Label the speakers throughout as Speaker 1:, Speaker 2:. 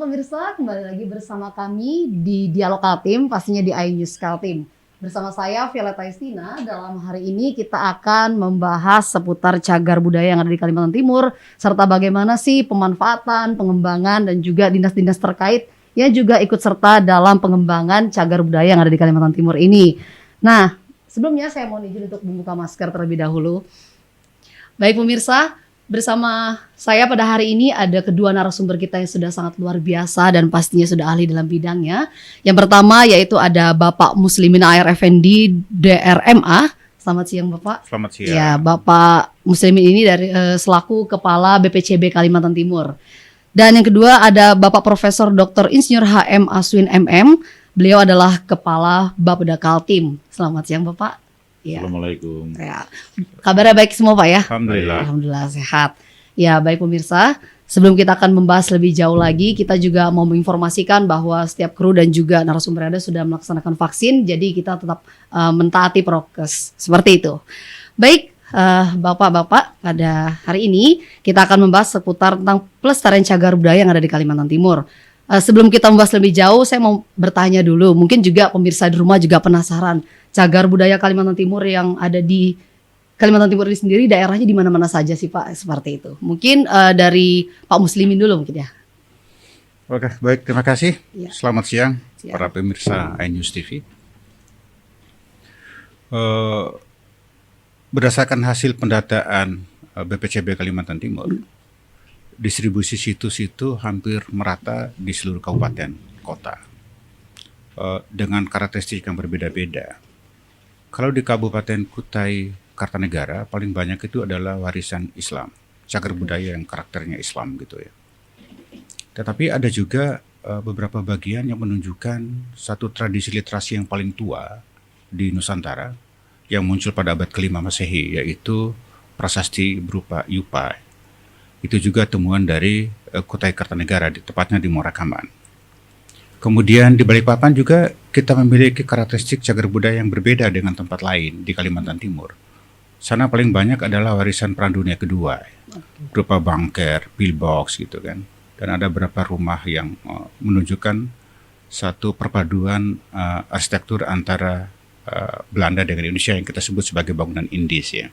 Speaker 1: pemirsa, kembali lagi bersama kami di Dialog Kaltim, pastinya di iNews Kaltim. Bersama saya Violeta Istina, dalam hari ini kita akan membahas seputar cagar budaya yang ada di Kalimantan Timur, serta bagaimana sih pemanfaatan, pengembangan, dan juga dinas-dinas terkait yang juga ikut serta dalam pengembangan cagar budaya yang ada di Kalimantan Timur ini. Nah, sebelumnya saya mohon izin untuk membuka masker terlebih dahulu. Baik pemirsa, bersama saya pada hari ini ada kedua narasumber kita yang sudah sangat luar biasa dan pastinya sudah ahli dalam bidangnya. Yang pertama yaitu ada Bapak Muslimin A.R. Effendi, DRMA. Selamat siang Bapak.
Speaker 2: Selamat siang.
Speaker 1: Ya, Bapak Muslimin ini dari selaku Kepala BPCB Kalimantan Timur. Dan yang kedua ada Bapak Profesor Dr. Insinyur HM Aswin MM. Beliau adalah Kepala Bapeda Kaltim. Selamat siang Bapak. Ya.
Speaker 2: Assalamualaikum.
Speaker 1: Ya. Kabarnya baik semua Pak ya?
Speaker 2: Alhamdulillah.
Speaker 1: Alhamdulillah sehat. Ya baik pemirsa, sebelum kita akan membahas lebih jauh lagi, kita juga mau menginformasikan bahwa setiap kru dan juga narasumber ada sudah melaksanakan vaksin, jadi kita tetap mentaati prokes, seperti itu. Baik, Bapak-bapak, pada hari ini kita akan membahas seputar tentang pelestarian cagar budaya yang ada di Kalimantan Timur. Sebelum kita membahas lebih jauh, saya mau bertanya dulu, mungkin juga pemirsa di rumah juga penasaran, cagar budaya Kalimantan Timur yang ada di Kalimantan Timur ini sendiri daerahnya di mana-mana saja sih Pak, seperti itu. Mungkin dari Pak Muslimin dulu mungkin ya.
Speaker 2: Oke, baik, terima kasih.
Speaker 1: Ya.
Speaker 2: Selamat siang
Speaker 1: Siang.
Speaker 2: para pemirsa iNews TV. Berdasarkan hasil pendataan BPCB Kalimantan Timur, distribusi situs itu hampir merata di seluruh kabupaten kota dengan karakteristik yang berbeda-beda. Kalau di Kabupaten Kutai Kartanegara paling banyak itu adalah warisan Islam, cagar budaya yang karakternya Islam gitu ya. Tetapi ada juga beberapa bagian yang menunjukkan satu tradisi literasi yang paling tua di Nusantara yang muncul pada abad ke-5 Masehi, yaitu prasasti berupa Yupai. Itu juga temuan dari Kutai Kartanegara, tepatnya di Muara Kaman. Kemudian di Balikpapan juga kita memiliki karakteristik cagar budaya yang berbeda dengan tempat lain di Kalimantan Timur. Sana paling banyak adalah warisan Perang Dunia Kedua, berupa bunker, pillbox gitu kan. Dan ada beberapa rumah yang menunjukkan satu perpaduan arsitektur antara Belanda dengan Indonesia yang kita sebut sebagai bangunan Indis ya.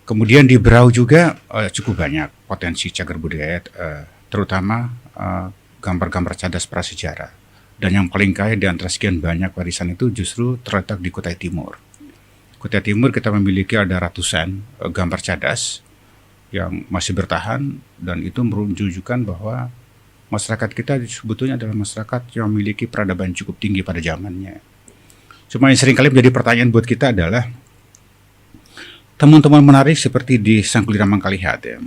Speaker 2: Kemudian di Berau juga cukup banyak potensi cagar budaya, terutama gambar-gambar cadas prasejarah. Dan yang paling kaya di antara sekian banyak warisan itu justru terletak di Kutai Timur. Kutai Timur kita memiliki ada ratusan gambar cadas yang masih bertahan, dan itu menunjukkan bahwa masyarakat kita sebetulnya adalah masyarakat yang memiliki peradaban cukup tinggi pada zamannya. Cuma yang seringkali menjadi pertanyaan buat kita adalah teman-teman menarik seperti di Sangkulira Mangkalihat ya.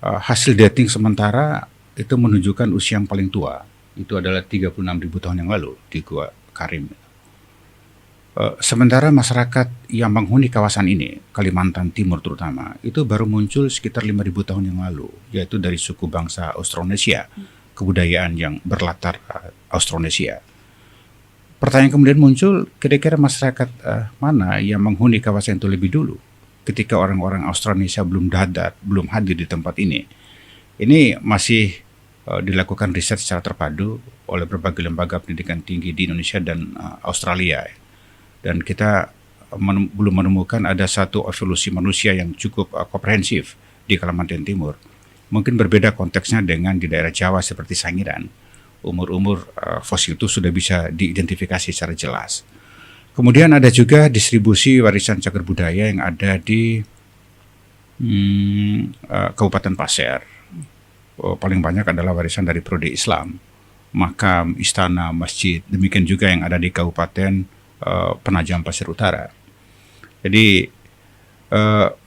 Speaker 2: Hasil dating sementara itu menunjukkan usia yang paling tua. Itu adalah 36.000 tahun yang lalu di Gua Karim. Sementara masyarakat yang menghuni kawasan ini, Kalimantan Timur terutama, itu baru muncul sekitar 5.000 tahun yang lalu, yaitu dari suku bangsa Austronesia, kebudayaan yang berlatar Austronesia. Pertanyaan kemudian muncul, kira-kira masyarakat mana yang menghuni kawasan itu lebih dulu, ketika orang-orang Austronesia belum hadir di tempat ini. Ini masih dilakukan riset secara terpadu oleh berbagai lembaga pendidikan tinggi di Indonesia dan Australia. Dan kita belum menemukan ada satu evolusi manusia yang cukup komprehensif di Kalimantan Timur. Mungkin berbeda konteksnya dengan di daerah Jawa seperti Sangiran. Umur-umur fosil itu sudah bisa diidentifikasi secara jelas. Kemudian ada juga distribusi warisan cagar budaya yang ada di Kabupaten Pasir. Paling banyak adalah warisan dari Prodi Islam, makam, istana, masjid. Demikian juga yang ada di Kabupaten Penajam Pasir Utara. Jadi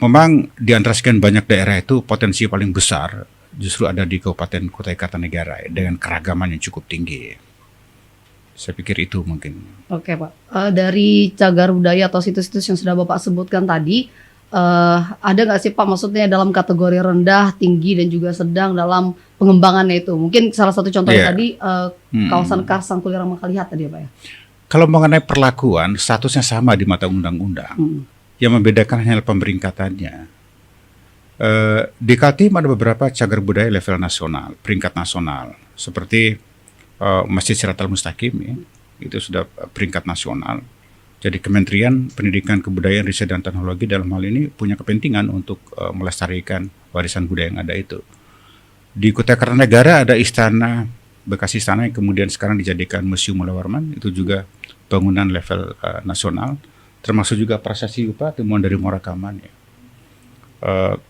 Speaker 2: memang di antara sekian banyak daerah itu potensi paling besar justru ada di Kabupaten Kutai Kartanegara dengan keragaman yang cukup tinggi. Saya pikir itu mungkin.
Speaker 1: Oke Pak, dari cagar budaya atau situs-situs yang sudah Bapak sebutkan tadi, ada nggak sih Pak maksudnya dalam kategori rendah, tinggi, dan juga sedang dalam pengembangannya itu? Mungkin salah satu contohnya tadi kawasan Kars Sangkulira Mangkalihat tadi ya Pak ya?
Speaker 2: Kalau mengenai perlakuan, statusnya sama di mata undang-undang. Yang membedakan hanya pemeringkatannya. Di Kaltim ada beberapa cagar budaya level nasional, peringkat nasional. seperti Masjid Siratal Mustaqim ya, itu sudah peringkat nasional. Jadi Kementerian Pendidikan, Kebudayaan, Riset dan Teknologi dalam hal ini punya kepentingan untuk melestarikan warisan budaya yang ada itu. Di Kutai Kartanegara ada istana, bekas istana yang kemudian sekarang dijadikan Museum Mulai Warman, itu juga bangunan level nasional, termasuk juga prasasti Upa temuan dari Muara Kaman ya.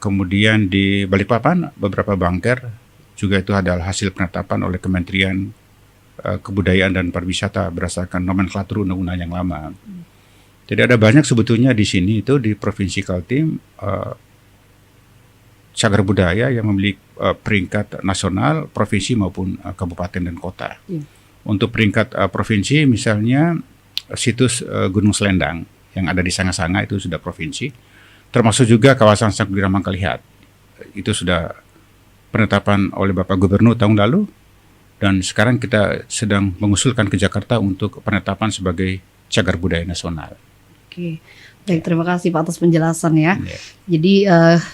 Speaker 2: Kemudian di Balikpapan beberapa bangker juga itu adalah hasil penetapan oleh Kementerian Kebudayaan dan Pariwisata berdasarkan nomenklatur undang-undang yang lama. Jadi ada banyak sebetulnya di sini itu di Provinsi Kaltim cagar budaya yang memiliki peringkat nasional, provinsi maupun kabupaten dan kota. Untuk peringkat provinsi misalnya situs Gunung Selendang yang ada di Sanga-Sanga itu sudah provinsi, termasuk juga kawasan Saguling Mangkalihat. Itu sudah penetapan oleh Bapak Gubernur tahun lalu, dan sekarang kita sedang mengusulkan ke Jakarta untuk penetapan sebagai cagar budaya nasional.
Speaker 1: Oke, baik, terima kasih Pak atas penjelasan ya. Jadi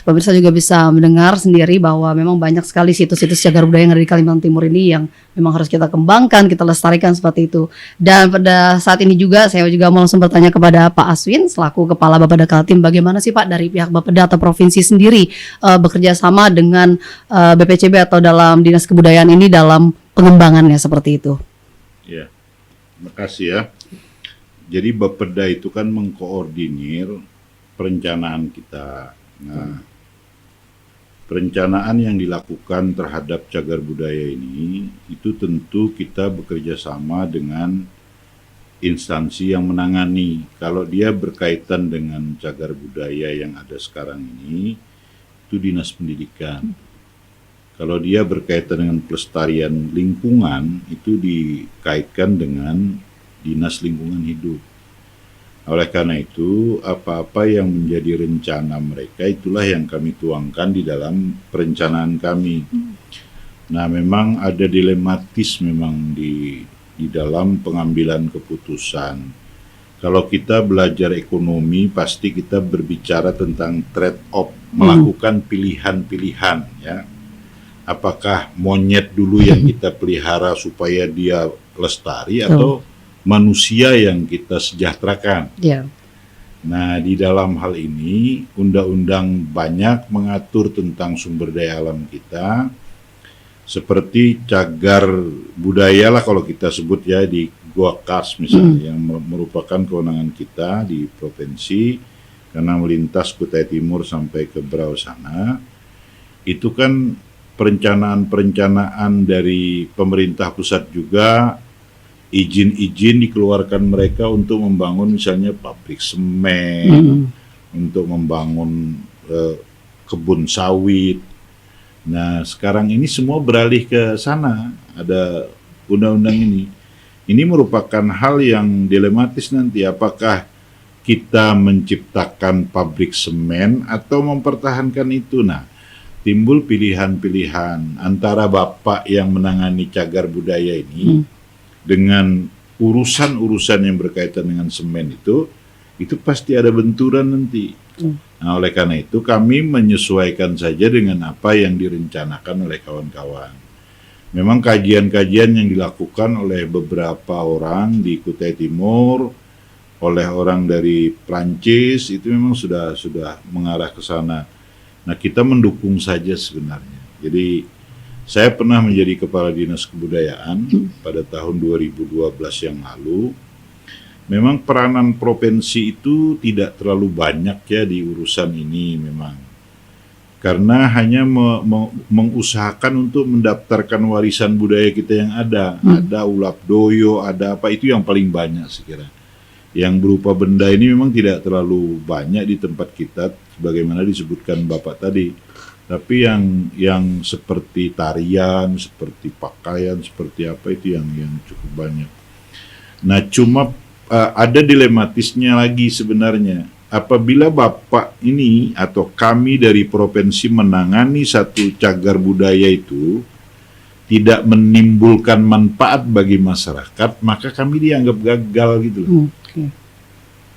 Speaker 1: pemirsa juga bisa mendengar sendiri bahwa memang banyak sekali situs-situs cagar budaya yang ada di Kalimantan Timur ini yang memang harus kita kembangkan, kita lestarikan seperti itu. Dan pada saat ini juga saya juga mau langsung bertanya kepada Pak Aswin selaku Kepala Bapeda Kaltim, bagaimana sih Pak dari pihak Bapeda atau provinsi sendiri bekerja sama dengan BPCB atau dalam Dinas Kebudayaan ini dalam pengembangannya seperti itu?
Speaker 3: Ya, terima kasih ya. Jadi Bapeda itu kan mengkoordinir perencanaan kita. Nah, perencanaan yang dilakukan terhadap cagar budaya ini itu tentu kita bekerja sama dengan instansi yang menangani. Kalau dia berkaitan dengan cagar budaya yang ada sekarang ini, itu Dinas Pendidikan. Kalau dia berkaitan dengan pelestarian lingkungan, itu dikaitkan dengan Dinas Lingkungan Hidup. Oleh karena itu, apa-apa yang menjadi rencana mereka itulah yang kami tuangkan di dalam perencanaan kami. Nah, memang ada dilematis memang di dalam pengambilan keputusan. Kalau kita belajar ekonomi, pasti kita berbicara tentang trade-off, melakukan pilihan-pilihan ya. Apakah monyet dulu yang kita pelihara supaya dia lestari atau manusia yang kita sejahterakan. Nah, di dalam hal ini undang-undang banyak mengatur tentang sumber daya alam kita, seperti cagar budaya lah kalau kita sebut ya, di Gua Kars misalnya, yang merupakan kewenangan kita di provinsi karena melintas Kutai Timur sampai ke Berau sana. Itu kan perencanaan dari pemerintah pusat juga, izin-izin dikeluarkan mereka untuk membangun misalnya pabrik semen, untuk membangun kebun sawit. Nah, sekarang ini semua beralih ke sana, ada undang-undang ini. Ini merupakan hal yang dilematis nanti, apakah kita menciptakan pabrik semen atau mempertahankan itu. Nah, timbul pilihan-pilihan antara Bapak yang menangani cagar budaya ini dengan urusan-urusan yang berkaitan dengan semen itu pasti ada benturan nanti. Nah, oleh karena itu kami menyesuaikan saja dengan apa yang direncanakan oleh kawan-kawan. Memang kajian-kajian yang dilakukan oleh beberapa orang di Kutai Timur, oleh orang dari Prancis, itu memang sudah mengarah ke sana. Nah, kita mendukung saja sebenarnya. Jadi saya pernah menjadi Kepala Dinas Kebudayaan pada tahun 2012 yang lalu. Memang peranan provinsi itu tidak terlalu banyak ya di urusan ini memang. Karena hanya mengusahakan untuk mendaftarkan warisan budaya kita yang ada. Ada ulap doyo, ada apa, itu yang paling banyak sekira. Yang berupa benda ini memang tidak terlalu banyak di tempat kita, sebagaimana disebutkan Bapak tadi. Tapi yang seperti tarian, seperti pakaian, seperti apa, itu yang cukup banyak. Nah, cuma ada dilematisnya lagi sebenarnya. Apabila Bapak ini atau kami dari provinsi menangani satu cagar budaya itu tidak menimbulkan manfaat bagi masyarakat, maka kami dianggap gagal gitu loh.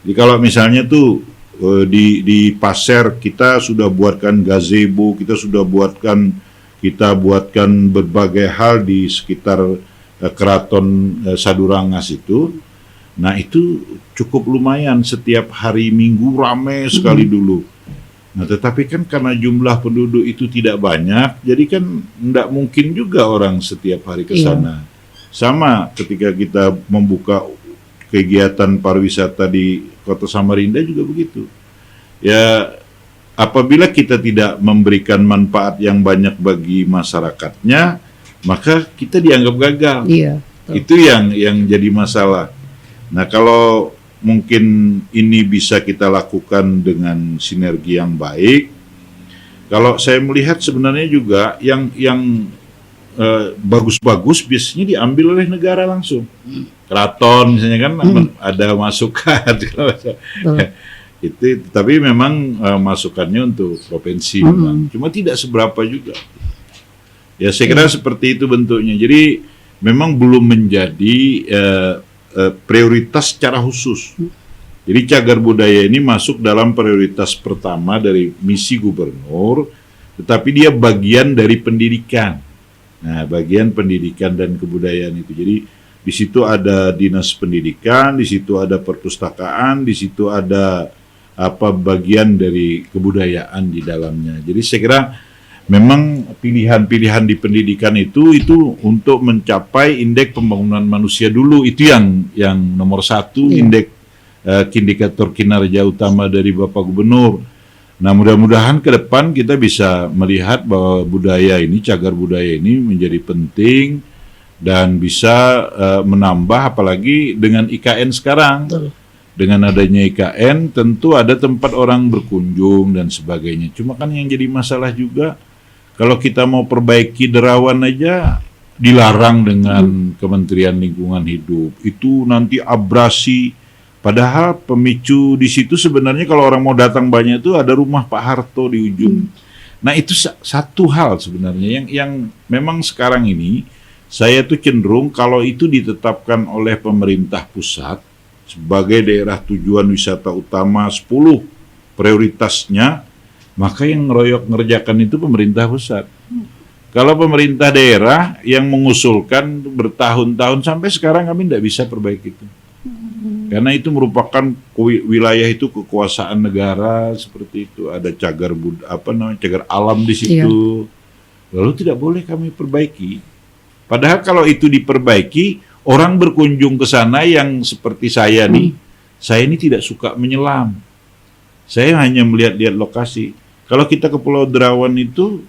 Speaker 3: Jadi kalau misalnya tuh di pasar kita sudah buatkan gazebo, kita sudah buatkan kita buatkan berbagai hal di sekitar Keraton Sadurangas itu. Nah itu cukup lumayan, setiap hari Minggu ramai sekali dulu. Nah tetapi kan karena jumlah penduduk itu tidak banyak, jadi kan tidak mungkin juga orang setiap hari ke sana. Sama ketika kita membuka kegiatan pariwisata di Kota Samarinda juga begitu. Ya apabila kita tidak memberikan manfaat yang banyak bagi masyarakatnya, maka kita dianggap gagal.
Speaker 1: Iya.
Speaker 3: Itu yang jadi masalah. Nah kalau mungkin ini bisa kita lakukan dengan sinergi yang baik. Kalau saya melihat sebenarnya juga yang bagus-bagus biasanya diambil oleh negara langsung. Keraton misalnya kan ada masukan. Itu tapi memang masukannya untuk provinsi memang. Cuma tidak seberapa juga. Ya saya kira seperti itu bentuknya. Jadi memang belum menjadi prioritas secara khusus. Jadi cagar budaya ini masuk dalam prioritas pertama dari misi gubernur, tetapi dia bagian dari pendidikan. Nah, bagian pendidikan dan kebudayaan itu. Jadi di situ ada dinas pendidikan, di situ ada perpustakaan, di situ ada bagian dari kebudayaan di dalamnya. Jadi saya kira memang pilihan-pilihan di pendidikan itu untuk mencapai indeks pembangunan manusia dulu, itu yang nomor satu, indeks indikator kinerja utama dari Bapak Gubernur. Nah mudah-mudahan ke depan kita bisa melihat bahwa budaya ini, cagar budaya ini menjadi penting dan bisa menambah, apalagi dengan IKN sekarang.
Speaker 1: Betul.
Speaker 3: Dengan adanya IKN tentu ada tempat orang berkunjung dan sebagainya. Cuma kan yang jadi masalah juga, kalau kita mau perbaiki Derawan aja dilarang dengan Kementerian Lingkungan Hidup. Itu nanti abrasi. Padahal pemicu di situ sebenarnya kalau orang mau datang banyak itu ada rumah Pak Harto di ujung. Nah itu satu hal sebenarnya yang memang sekarang ini saya tuh cenderung kalau itu ditetapkan oleh pemerintah pusat sebagai daerah tujuan wisata utama 10 prioritasnya, maka yang ngerjakan itu pemerintah pusat. Kalau pemerintah daerah yang mengusulkan bertahun-tahun sampai sekarang kami tidak bisa perbaiki itu. Karena itu merupakan wilayah itu kekuasaan negara seperti itu. Ada cagar cagar alam di situ. Lalu tidak boleh kami perbaiki. Padahal kalau itu diperbaiki, orang berkunjung ke sana yang seperti saya nih, saya ini tidak suka menyelam. Saya hanya melihat-lihat lokasi. Kalau kita ke Pulau Derawan itu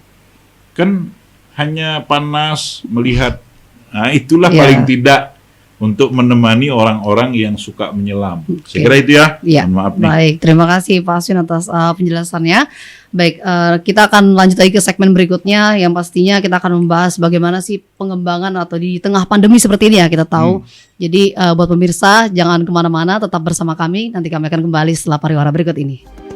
Speaker 3: kan hanya panas melihat. Nah, itulah paling tidak untuk menemani orang-orang yang suka menyelam. Saya kira itu ya.
Speaker 1: Mohon
Speaker 3: maaf nih.
Speaker 1: Baik, terima kasih Pak Aswin atas penjelasannya. Baik, kita akan lanjut lagi ke segmen berikutnya yang pastinya kita akan membahas bagaimana sih pengembangan atau di tengah pandemi seperti ini ya kita tahu. Jadi buat pemirsa jangan kemana-mana, tetap bersama kami. Nanti kami akan kembali setelah pariwara berikut ini.